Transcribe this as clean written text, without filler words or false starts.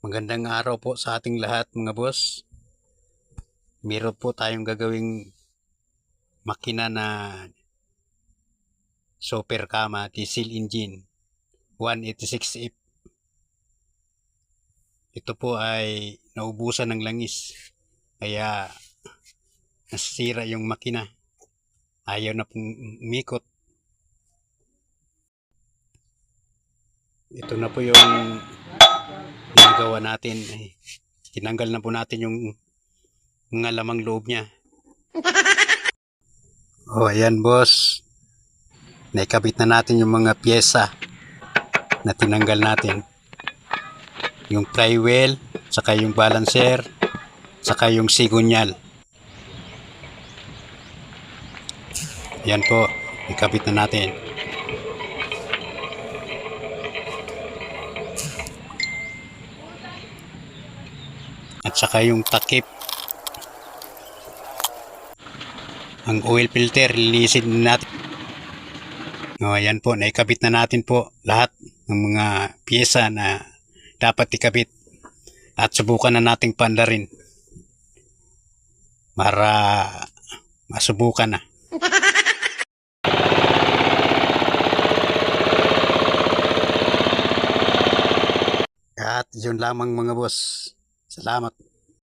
Magandang araw po sa ating lahat mga boss. Meron po tayong gagawing makina na super kama diesel engine 186F. Ito po ay naubusan ng langis. Kaya nasira yung makina. Ayaw na pong umikot. Ito na po yung ginagawa natin. Tinanggal na po natin yung mga lamang loob niya. Ayan boss. Naikabit na natin yung mga pyesa na tinanggal natin. Yung flywheel, saka yung balancer, saka yung sigunyal. Yan po, ikabit na natin. At saka yung takip. Ang oil filter, linisin natin. Ayan po, naikabit na natin po lahat ng mga pyesa na dapat ikabit. At subukan na nating pandarin para masubukan na. At yun lamang mga boss. Salamat.